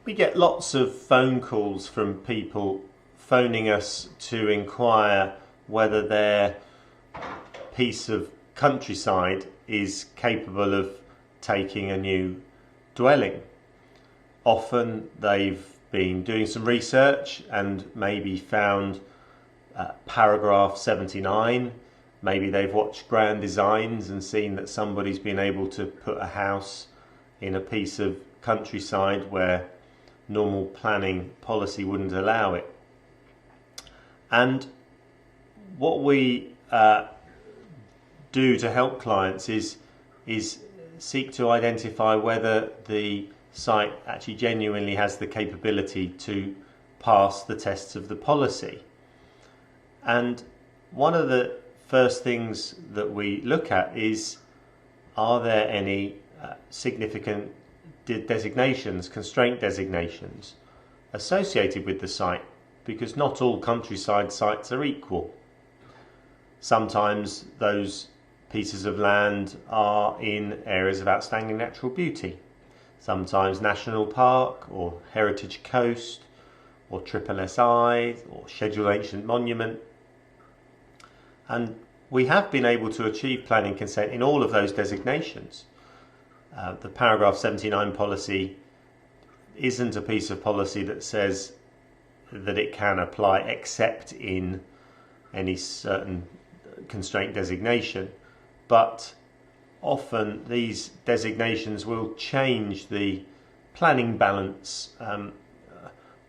We get lots of phone calls from people phoning us to inquire whether their piece of countryside is capable of taking a new dwelling. Often they've been doing some research and maybe found paragraph 79. Maybe they've watched Grand Designs and seen that somebody's been able to put a house in a piece of countryside where normal planning policy wouldn't allow it. And what we do to help clients is seek to identify whether the site actually genuinely has the capability to pass the tests of the policy. And one of the first things that we look at is, are there any significant designations, constraint designations associated with the site? Because not all countryside sites are equal. Sometimes those pieces of land are in areas of outstanding natural beauty. Sometimes national park or heritage coast or SSSI or scheduled ancient monument. And we have been able to achieve planning consent in all of those designations. The paragraph 79 policy isn't a piece of policy that says that it can apply except in any certain constraint designation, but often these designations will change the planning balance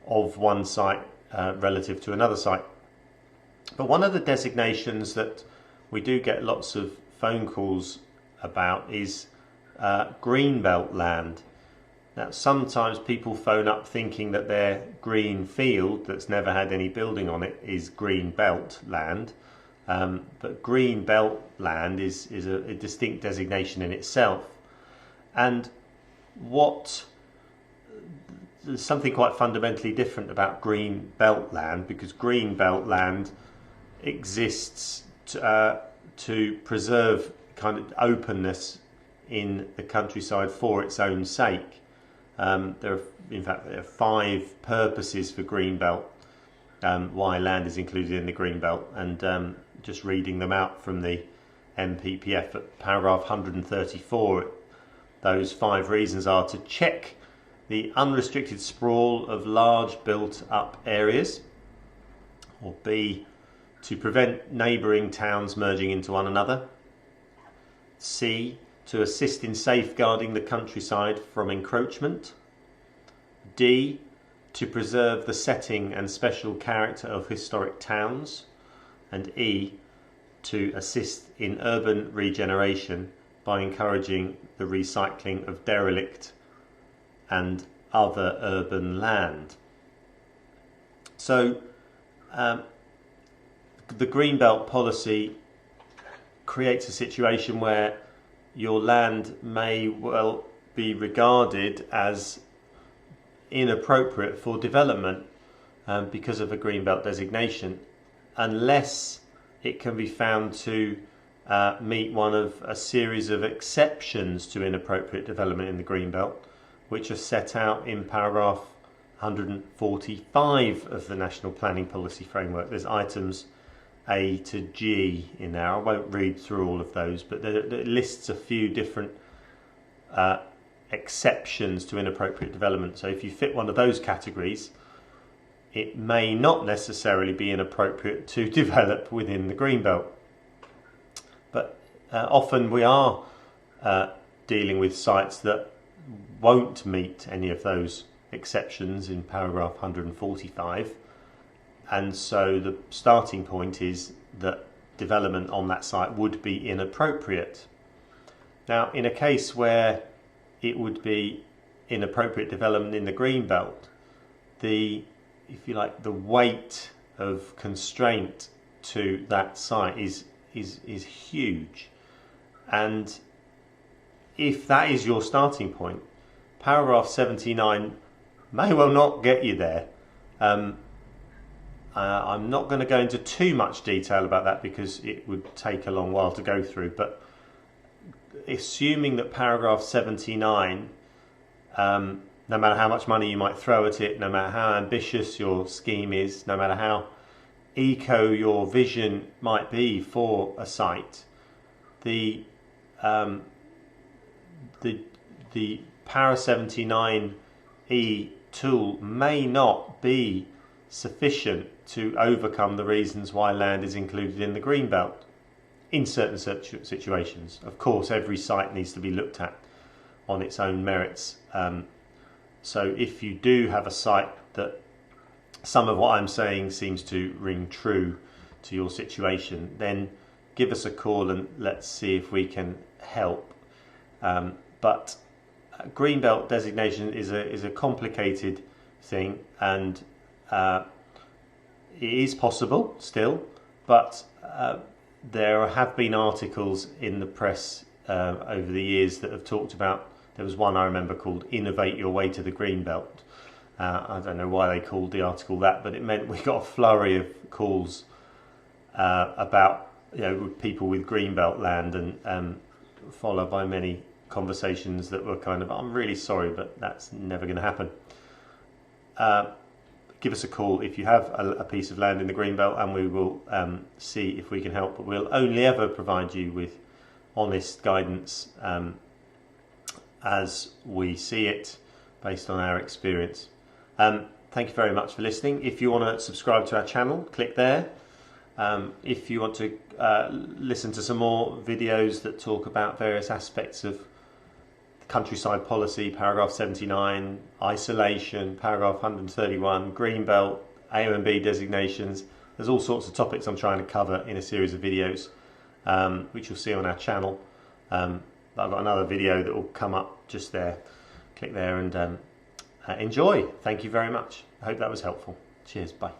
of one site relative to another site. But one of the designations that we do get lots of phone calls about is greenbelt land. Now, sometimes people phone up thinking that their green field that's never had any building on it is green belt land, but green belt land is a distinct designation in itself. And there's something quite fundamentally different about green belt land, because green belt land exists to preserve kind of openness in the countryside for its own sake. There are 5 purposes for greenbelt, why land is included in the greenbelt, and just reading them out from the MPPF at paragraph 134, those 5 reasons are: to check the unrestricted sprawl of large built up areas, or B, to prevent neighbouring towns merging into one another, C, to assist in safeguarding the countryside from encroachment, D, to preserve the setting and special character of historic towns, and E, to assist in urban regeneration by encouraging the recycling of derelict and other urban land. So the Greenbelt policy creates a situation where your land may well be regarded as inappropriate for development because of a Greenbelt designation, unless it can be found to meet one of a series of exceptions to inappropriate development in the Greenbelt, which are set out in paragraph 145 of the National Planning Policy Framework. There's items A to G in there. I won't read through all of those, but it lists a few different exceptions to inappropriate development. So if you fit one of those categories, it may not necessarily be inappropriate to develop within the Greenbelt. But often we are dealing with sites that won't meet any of those exceptions in paragraph 145. And so the starting point is that development on that site would be inappropriate. Now, in a case where it would be inappropriate development in the Greenbelt, if you like, the weight of constraint to that site is huge. And if that is your starting point, paragraph 79 may well not get you there. I'm not going to go into too much detail about that because it would take a long while to go through, but assuming that paragraph 79 no matter how much money you might throw at it, no matter how ambitious your scheme is, no matter how eco your vision might be for a site, the Para 79E tool may not be sufficient to overcome the reasons why land is included in the greenbelt in certain situations. Of course, every site needs to be looked at on its own merits. So if you do have a site that some of what I'm saying seems to ring true to your situation, then give us a call and let's see if we can help. But greenbelt designation is a complicated thing, and it is possible still, but there have been articles in the press over the years that have talked about. There was one I remember called "Innovate Your Way to the Greenbelt." I don't know why they called the article that, but it meant we got a flurry of calls about people with greenbelt land, and followed by many conversations that were kind of, I'm really sorry, but that's never going to happen. Give us a call if you have a piece of land in the greenbelt, and we will see if we can help. But we'll only ever provide you with honest guidance as we see it, based on our experience. Thank you very much for listening. If you want to subscribe to our channel, click there. If you want to listen to some more videos that talk about various aspects of countryside policy, paragraph 79, isolation, paragraph 131, greenbelt, AONB designations, there's all sorts of topics I'm trying to cover in a series of videos, which you'll see on our channel. I've got another video that will come up just there. Click there and enjoy. Thank you very much. I hope that was helpful. Cheers. Bye.